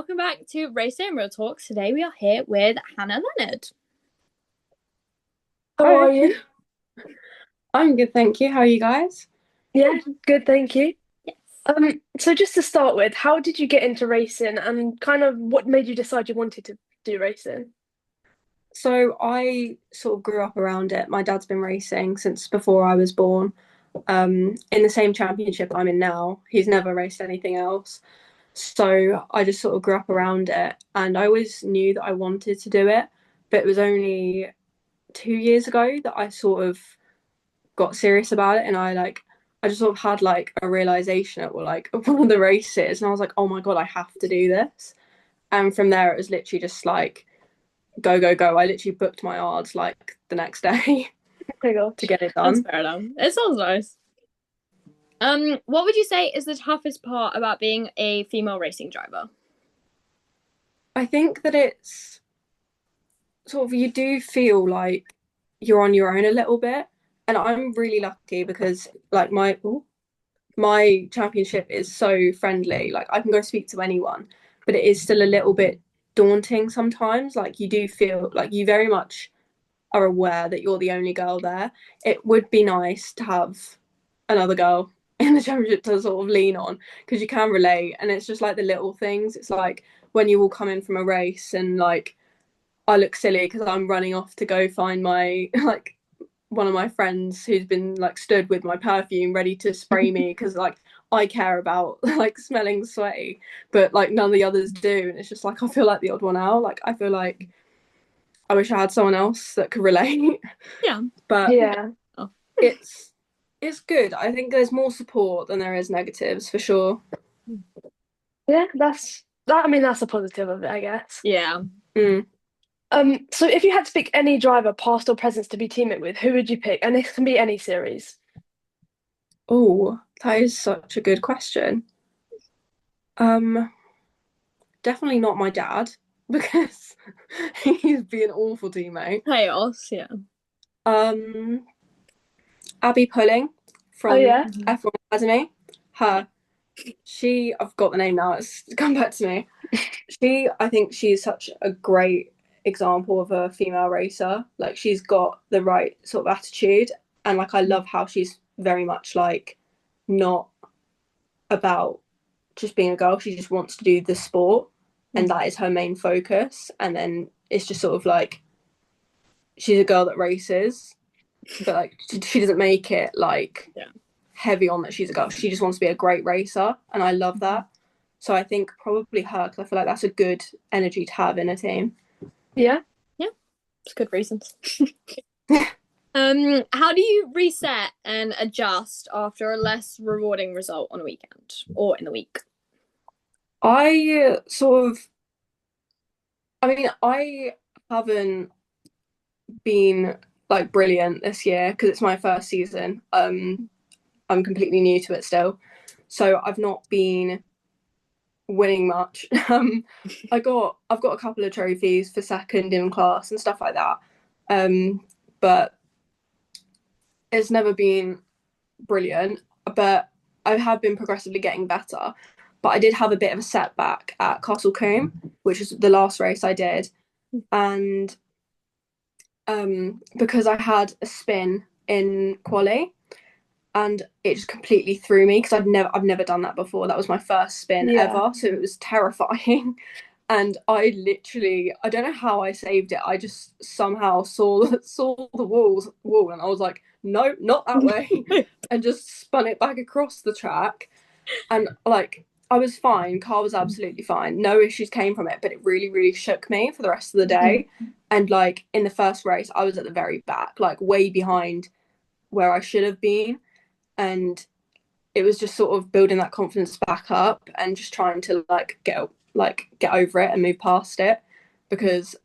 welcome back to Race Day and Real Talks. Today we are here with Hannah Leonard. How Hi, are you? I'm good, thank you. How are you guys? Yeah, good, thank you. Yes. So just to start with, how did you get into racing and kind of what made you decide you wanted to do racing? So I sort of grew up around it. My dad's been racing since before I was born. In the same championship I'm in now. He's never raced anything else. So I just sort of grew up around it, and I always knew that I wanted to do it, but it was only 2 years ago that I sort of got serious about it, and I just sort of had like a realization at like one of the races, and I was like, oh my God, I have to do this. And from there, it was literally just like go, go, go. I literally booked my odds like the next day Oh my to gosh. get it That's done. fair enough. It sounds nice. What would you say is the toughest part about being a female racing driver? I think that it's sort of, you do feel like you're on your own a little bit. And I'm really lucky because like my championship is so friendly. Like I can go speak to anyone, but it is still a little bit daunting sometimes. Like you do feel like you very much are aware that you're the only girl there. It would be nice to have another girl in the championship to sort of lean on because you can relate, and it's just like the little things. It's like when you all come in from a race and like I look silly because I'm running off to go find my like one of my friends who's been like stood with my perfume ready to spray me because like I care about like smelling sweaty, but like none of the others do, and it's just like I feel like the odd one out. Like I feel like I wish I had someone else that could relate. Yeah. But Yeah. Oh, it's it's good. I think there's more support than there is negatives for sure. Yeah, that's a positive of it, I guess. yeah. Mm. So if you had to pick any driver, past or present, to be teaming with, who would you pick? And this can be any series. Oh, that is such a good question. Um, Definitely not my dad because he's be an awful teammate. Chaos, yeah. Um, Abby Pulling Oh from yeah. Mhm. F1 Academy. Her, I've got the name now. It's come back to me. I think she's such a great example of a female racer. Like she's got the right sort of attitude, and like I love how she's very much like not about just being a girl. She just wants to do the sport, and that is her main focus. And then it's just sort of like she's a girl that races, but like she doesn't make it like Yeah. heavy on that she's a girl. She just wants to be a great racer, and I love that. So I think probably her because I feel like that's a good energy to have in a team. Yeah. Yeah. It's good reasons. How do you reset and adjust after a less rewarding result on a weekend or in the week? I sort of, I mean, I haven't been like brilliant this year because it's my first season. I'm completely new to it still, so I've not been winning much. I've got a couple of trophies for second in class and stuff like that. But it's never been brilliant. But I have been progressively getting better. But I did have a bit of a setback at Castle Combe, which is the last race I did, and because I had a spin in quali, and it just completely threw me because I've never done that before. That was my first spin Yeah. ever, so it was terrifying. And I don't know how I saved it. I just somehow saw the wall, and I was like, no, not that way, and just spun it back across the track. And like I was fine. Car was absolutely fine. No issues came from it, but it really, really shook me for the rest of the day. And like in the first race, I was at the very back, like way behind where I should have been. And it was just sort of building that confidence back up and just trying to get over it and move past it because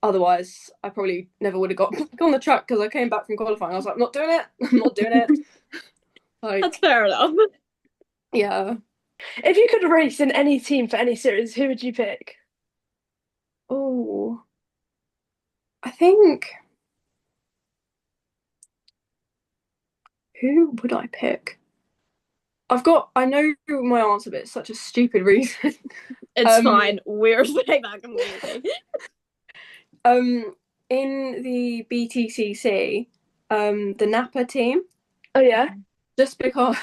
otherwise I probably never would have got back on the track because I came back from qualifying. I was like, I'm not doing it. I'm not doing it. That's Like, fair enough. yeah. If you could race in any team for any series, who would you pick? Oh, I think who would I pick? I know my answer, but it's such a stupid reason. It's Um, fine. We respect that completely. in the BTCC, the Napa team, Oh yeah. just because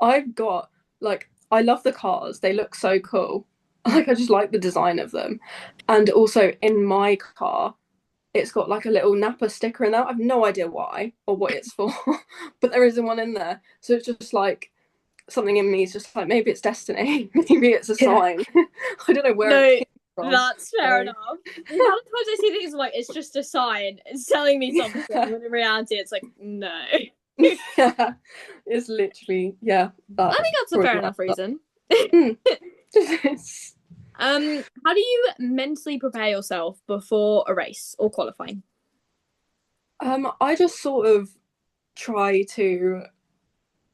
I've got like I love the cars. They look so cool. Like I just like the design of them. And also in my car, it's got like a little Napa sticker in there. I've no idea why or what it's for, but there isn't one in there. So it's just like something in me is just like maybe it's destiny, maybe it's a Yeah. sign. I don't know where it No, came from. that's fair enough. Sometimes I see things like it's just a sign. It's telling me something. When in reality, it's like no. Yeah, it's literally I that's think that's a probably fair my enough reason. answer. How do you mentally prepare yourself before a race or qualifying? I just sort of try to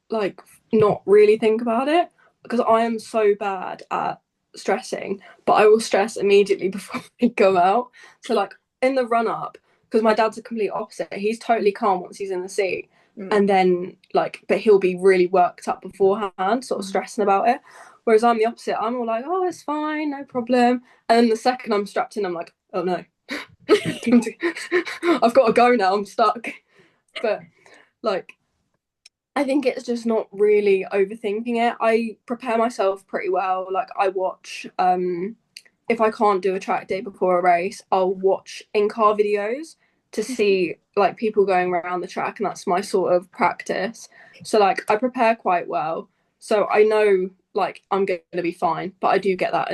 like not really think about it because I am so bad at stressing, but I will stress immediately before I go out. So like in the run up, because my dad's a complete opposite. He's totally calm once he's in the seat. And then but he'll be really worked up beforehand, sort of stressing about it. Whereas I'm the opposite. I'm all like, oh, it's fine, no problem. And then the second I'm strapped in, I'm like, oh no, I've got to go now. I'm stuck. But like I think it's just not really overthinking it. I prepare myself pretty well. Like I watch if I can't do a track day before a race, I'll watch in-car videos to see like people going around the track, and that's my sort of practice. So like I prepare quite well. So I know like I'm going to be fine, but I do get that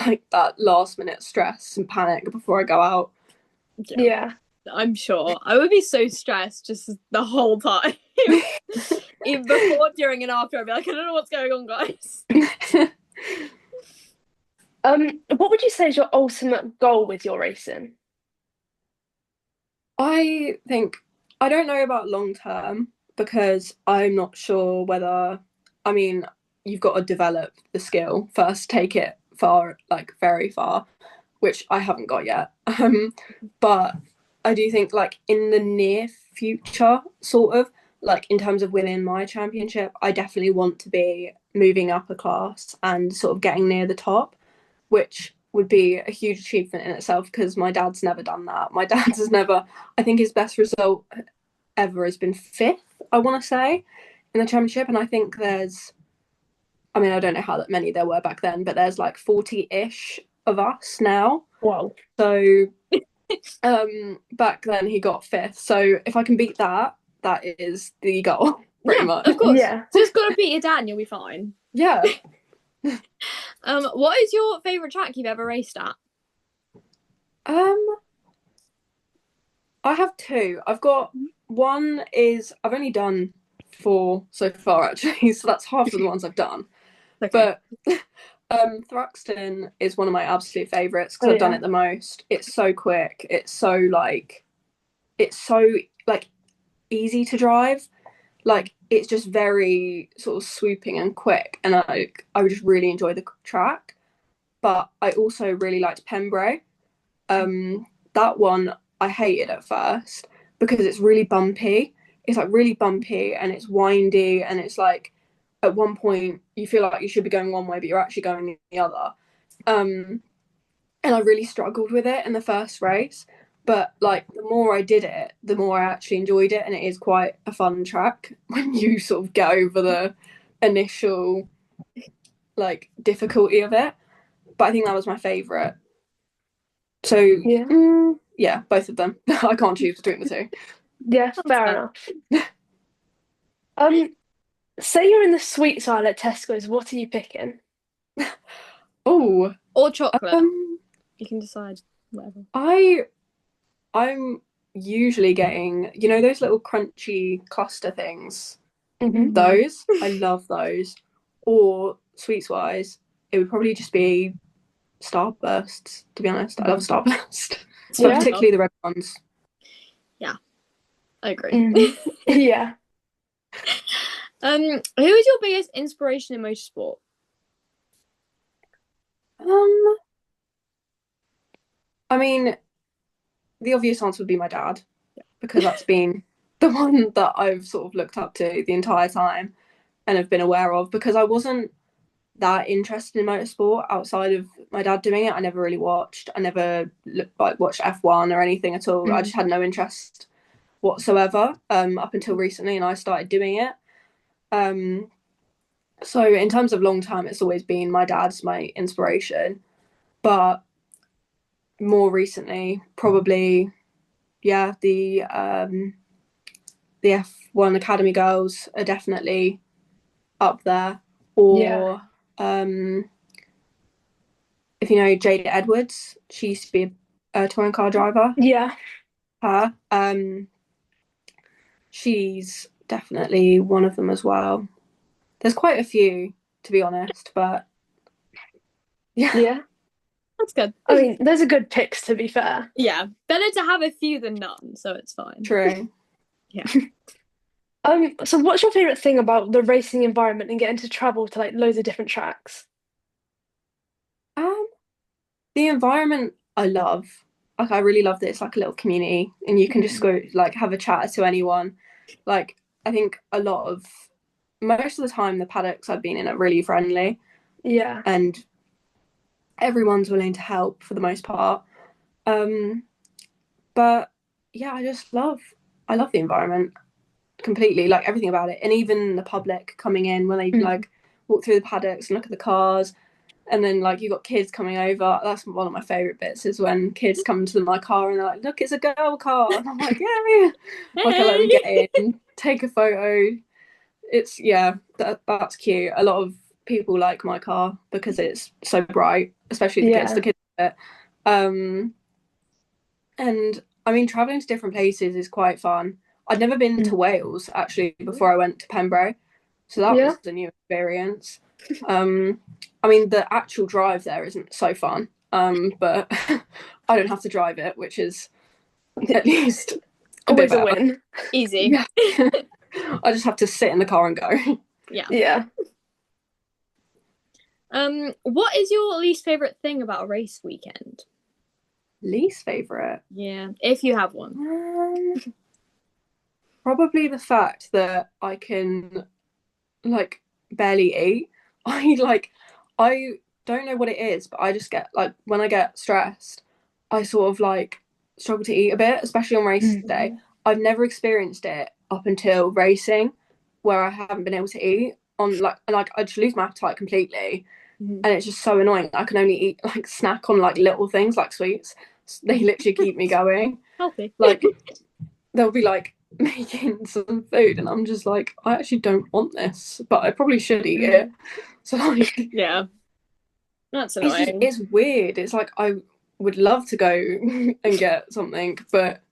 like that last minute stress and panic before I go out. Yeah. I'm sure. I would be so stressed just the whole time. Even before, during, and after, I'd be like, I don't know what's going on, guys. What would you say is your ultimate goal with your racing? I think I don't know about long term because I'm not sure whether I mean you've got to develop the skill first, take it far, like very far, which I haven't got yet. But I do think like in the near future, sort of like in terms of winning my championship, I definitely want to be moving up a class and sort of getting near the top, which would be a huge achievement in itself because my dad's never done that. My dad has never, I think his best result ever has been fifth, I want to say, in the championship. And I think I mean, I don't know how that many there were back then, but there's like 40-ish of us now. Wow. So back then he got fifth. So if I can beat that, that is the goal, pretty much. Of course. Yeah. Just gotta beat your dad and you'll be fine. Yeah. What is your favourite track you've ever raced at? I have two. I've got one is I've only done four so far actually, so that's half of the ones I've done. Okay. But Thruxton is one of my absolute favourites because Oh, I've done yeah. it the most. It's so quick. It's so like easy to drive. Like it's just very sort of swooping and quick, and I would just really enjoy the track. But I also really liked Pembroke. That one I hated at first because it's really bumpy. It's like really bumpy and it's windy, and it's like at one point you feel like you should be going one way, but you're actually going the other. And I really struggled with it in the first race. But like the more I did it, the more I actually enjoyed it, and it is quite a fun track when you sort of get over the initial like difficulty of it. But I think that was my favourite. So yeah, both of them. I can't choose between the two. Yeah, fair enough. Say you're in the sweets aisle at Tesco's, what are you picking? Oh, Or chocolate. You can decide whatever. I'm usually getting, you know, those little crunchy cluster things. Mm-hmm. Those, I love those. Or sweets wise, it would probably just be Starbursts, to be honest. I love Starburst. But Yeah. particularly the red ones. Yeah, I agree. Yeah. Who is your biggest inspiration in motorsport? I mean, the obvious answer would be my dad, because that's been the one that I've sort of looked up to the entire time. and have been aware of, because I wasn't that interested in motorsport outside of my dad doing it. I never really watched. I never watched F1 or anything at all. I just had no interest whatsoever up until recently, and I started doing it. So in terms of long time, it's always been my dad's my inspiration, but more recently, probably, yeah, the F1 Academy girls are definitely up there. Or if you know Jada Edwards, she used to be a touring car driver. Yeah. Her, she's definitely one of them as well. There's quite a few, to be honest, but Yeah. That's good. I mean, those are good picks, to be fair. Yeah, better to have a few than none, so it's fine. True. Yeah. So what's your favorite thing about the racing environment and getting to travel to like loads of different tracks? The environment I love. Like, I really love that it's like a little community, and you can just go like have a chat to anyone. Like, I think most of the time the paddocks I've been in are really friendly. Yeah. And everyone's willing to help for the most part. But yeah, I love the environment completely, like everything about it. And even the public coming in when they like walk through the paddocks and look at the cars, and then like you got kids coming over. That's one of my favorite bits, is when kids come to my car and they're like, look, it's a girl car, and I'm like, yay. Like, I let them get in, take a photo. It's that's cute. A lot of people like my car because it's so bright, especially the kids love it. And I mean, traveling to different places is quite fun. I'd never been to Wales actually before I went to Pembroke, so that was a new experience. I mean, the actual drive there isn't so fun, but I don't have to drive it, which is at least always a win. Easy. Yeah. I just have to sit in the car and go. Yeah. What is your least favorite thing about a race weekend? Least favorite? Yeah, if you have one. Probably the fact that I can like barely eat. I don't know what it is, but I just get like, when I get stressed, I sort of like struggle to eat a bit, especially on race day. I've never experienced it up until racing, where I haven't been able to eat on like I just lose my appetite completely, and it's just so annoying. I can only eat like snack on like little things like sweets. They literally keep me going. Healthy. Like, they'll be like making some food and I'm just like, I actually don't want this, but I probably should eat it. So like, yeah, that's annoying. It's weird. It's like, I would love to go and get something, but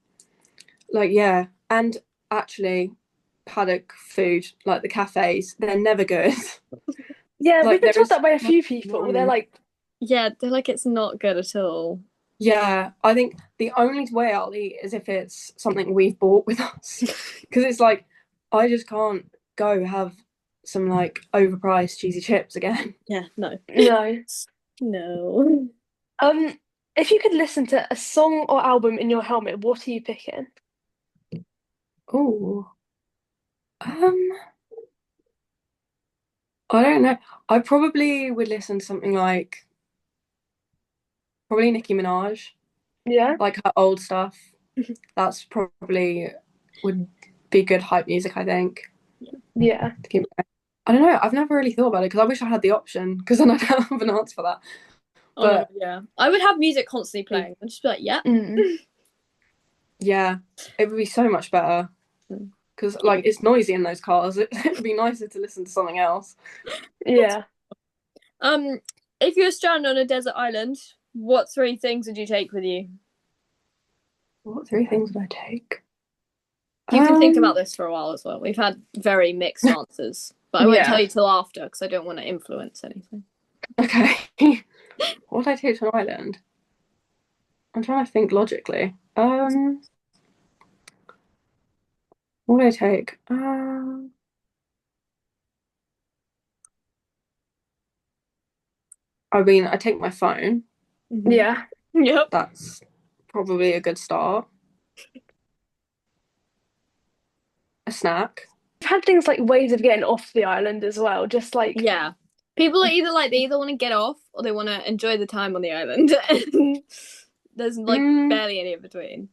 like, yeah. And actually, paddock food, like the cafes, they're never good. Yeah, Like, we've been told that by a few people. They're like, they're like, it's not good at all. Yeah, I think the only way I'll eat is if it's something we've bought with us, because it's like, I just can't go have some like overpriced cheesy chips again. Yeah, no. No. If you could listen to a song or album in your helmet, what are you picking? Oh, I don't know. I probably would listen to something like probably Nicki Minaj, like her old stuff. That's probably would be good hype music, I think. Yeah. I don't know. I've never really thought about it because I wish I had the option, because then I'd have an answer for that. But yeah, I would have music constantly playing. I'd just be like, yeah. Yeah, it would be so much better, because like it's noisy in those cars. It would be nicer to listen to something else. Yeah. If you were stranded on a desert island, what 3 things would you take with you? What 3 things would I take? You can think about this for a while as well. We've had very mixed answers, but I won't tell you till after because I don't want to influence anything. Okay. What would I take to an island? I'm trying to think logically. What would I take? I mean, I take my phone. Yeah. Yep. That's probably a good start. A snack. had things like ways of getting off the island as well. Just like Yeah. People are either like, they either want to get off or they want to enjoy the time on the island. There's like barely any in between.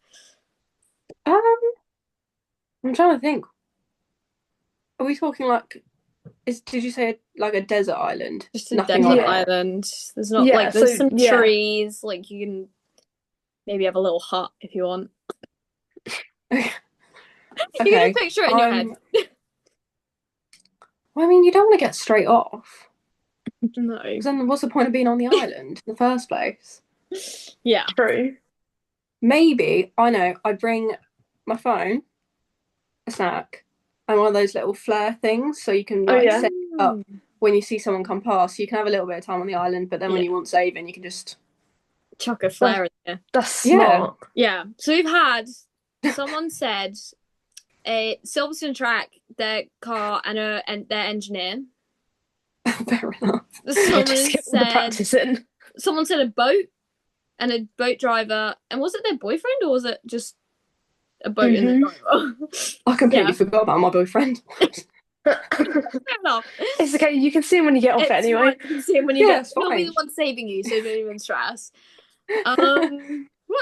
I'm trying to think. Are we talking like, did you say like a desert island? Just a Nothing desert on it. island. There's not Yeah, like, there's so, some yeah. trees. Like, you can maybe have a little hut if you want. You can Okay. picture it in your head. Well, I mean, you don't want to get straight off. No. Because then what's the point of being on the island in the first place? Yeah. True. Maybe, I know, I'd bring my phone, a snack, and one of those little flare things so you can like set it up when you see someone come past. You can have a little bit of time on the island, but then when you want saving, you can just chuck a flare in there. That's smart. Yeah. So we've had, someone said, a Silverstone track, their car, and their engineer. Fair enough. Just get all the practice in. Someone said a boat and a boat driver, and was it their boyfriend or was it just a boat and the driver? I completely forgot about my boyfriend. Fair enough. It's okay, you can see him when you get off it anyway. Right, you can see him when you get. He'll be the one saving you, so don't even stress. What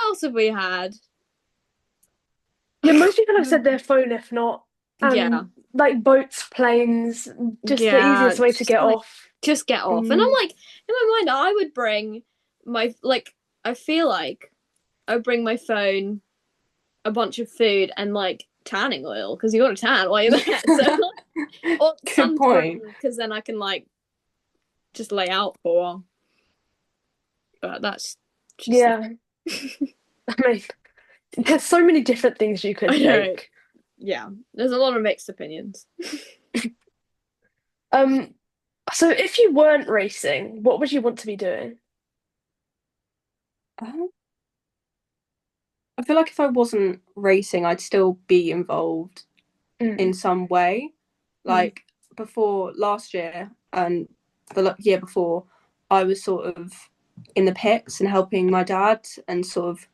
else have we had? Yeah, most people have said their phone, if not. Like boats, planes, just the easiest way to get off. Just get off. And I'm like, in my mind, I would bring my, like, I feel like I would bring my phone, a bunch of food, and like tanning oil, because you got to tan while you're there. So, or good point. Because then I can like just lay out for a while. But that's just I mean, there's so many different things you could take. Yeah, there's a lot of mixed opinions. So if you weren't racing, what would you want to be doing? I feel like if I wasn't racing, I'd still be involved in some way. Like before last year and the year before, I was sort of in the pits and helping my dad, and sort of,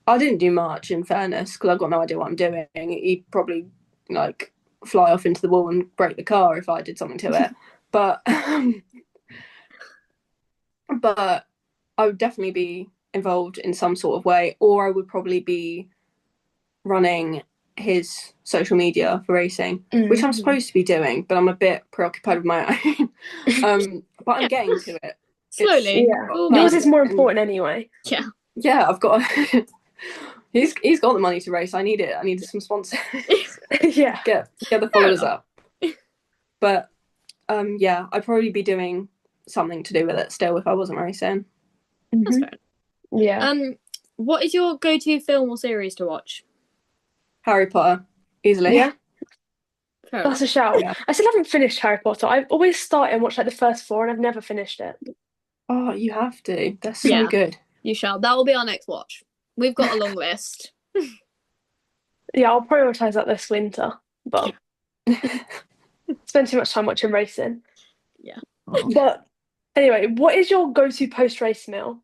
I didn't do much, in fairness, because I've got no idea what I'm doing. He'd probably like fly off into the wall and break the car if I did something to it. But I would definitely be involved in some sort of way, or I would probably be running his social media for racing, which I'm supposed to be doing, but I'm a bit preoccupied with my own. But I'm getting to it slowly. Yours is more important anyway. I've got he's got the money to race. I need it. I need some sponsors. get the followers up. But I'd probably be doing something to do with it still if I wasn't racing. That's fair. Yeah. What is your go-to film or series to watch? Harry Potter, easily. Yeah. That's a shout. Yeah. I still haven't finished Harry Potter. I've always started and watched like the first 4, and I've never finished it. Oh, you have to. They're so good. You shall. That will be our next watch. We've got a long list. Yeah, I'll prioritise that this winter, but spend too much time watching racing. Yeah. But anyway, what is your go-to post-race meal?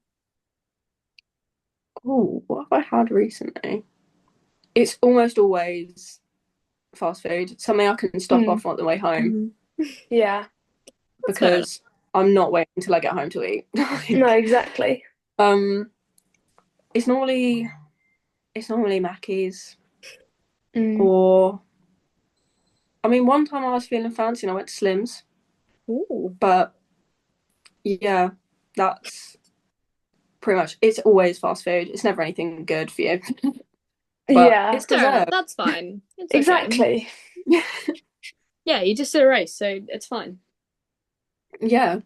Oh, what have I had recently? It's almost always fast food. Something I can stop off on the way home. Yeah. Because I'm not waiting until I get home to eat. No, exactly. It's normally Mackey's. Or, I mean, one time I was feeling fancy and I went to Slim's. Ooh. But yeah, that's pretty much, it's always fast food. It's never anything good for you. It's dessert. That's fine. It's exactly. Okay. Yeah, you just did a race, so it's fine. Yeah.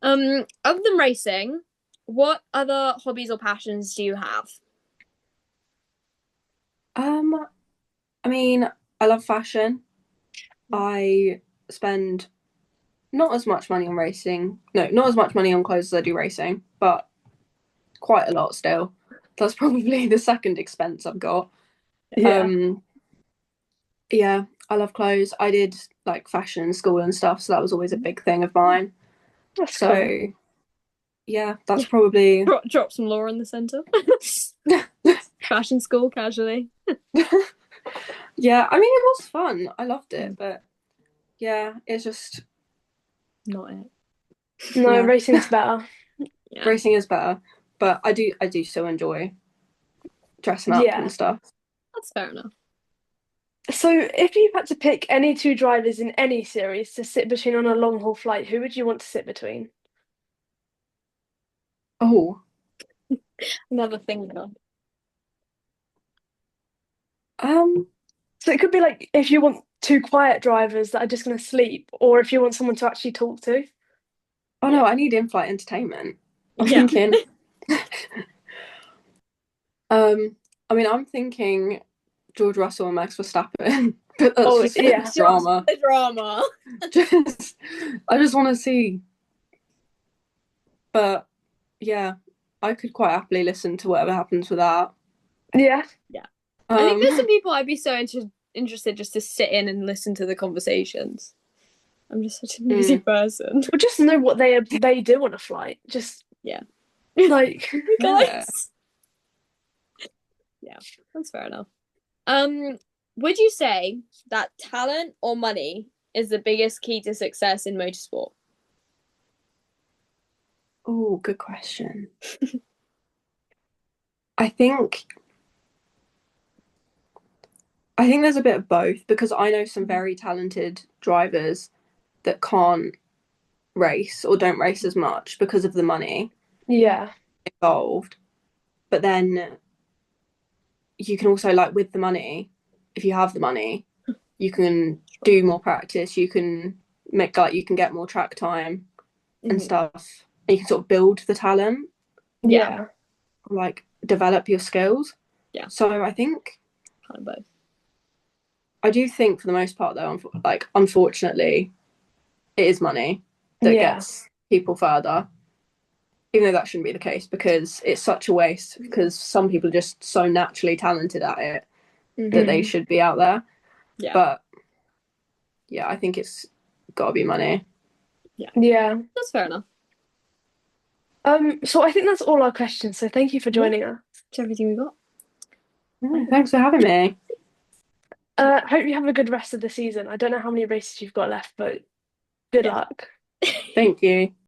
Other than racing, what other hobbies or passions do you have? I mean, I love fashion. I spend not as much money on racing. No, not as much money on clothes as I do racing, but quite a lot still. That's probably the second expense I've got. Yeah, I love clothes. I did like fashion in school and stuff, so that was always a big thing of mine. That's cool. Yeah, that's probably drop some lore in the centre. Fashion school casually. Yeah, I mean, it was fun. I loved it, but yeah, it's just Not it. No, racing's better. Yeah. racing is better, but I do still enjoy dressing up Yeah. and stuff. That's fair enough. So if you had to pick any two drivers in any series to sit between on a long haul flight, who would you want to sit between? Oh, Another thinker. So it could be like if you want two quiet drivers that are just going to sleep, or if you want someone to actually talk to. oh no, I need in-flight entertainment. I'm Yeah. thinking, I mean, I'm thinking George Russell and Max Verstappen, but that's Oh, just yeah. drama. The drama. Just, I just want to see. But yeah, I could quite happily listen to whatever happens with that. Yeah. Yeah. I think Um, there's some people I'd be so interested just to sit in and listen to the conversations. I'm just such a nosy person. Or just know what they do on a flight. Just Yeah. like Guys. Yeah, that's fair enough. Would you say that talent or money is the biggest key to success in motorsport? oh, good question. I think there's a bit of both because I know some very talented drivers that can't race or don't race as much because of the money yeah. involved. But then you can also, like, with the money, if you have the money, you can do more practice, you can you can get more track time and stuff. And you can sort of build the talent, Yeah. like develop your skills. Yeah. So I think Kind of both. I do think for the most part though, like unfortunately, it is money that Yeah. gets people further. Even though that shouldn't be the case because it's such a waste because some people are just so naturally talented at it that they should be out there. Yeah. But yeah, I think it's got to be money. Yeah. Yeah. That's fair enough. So I think that's all our questions. So thank you for joining us. That's everything we got. Thanks for having me. Hope you have a good rest of the season. I don't know how many races you've got left, but good luck. Thank you.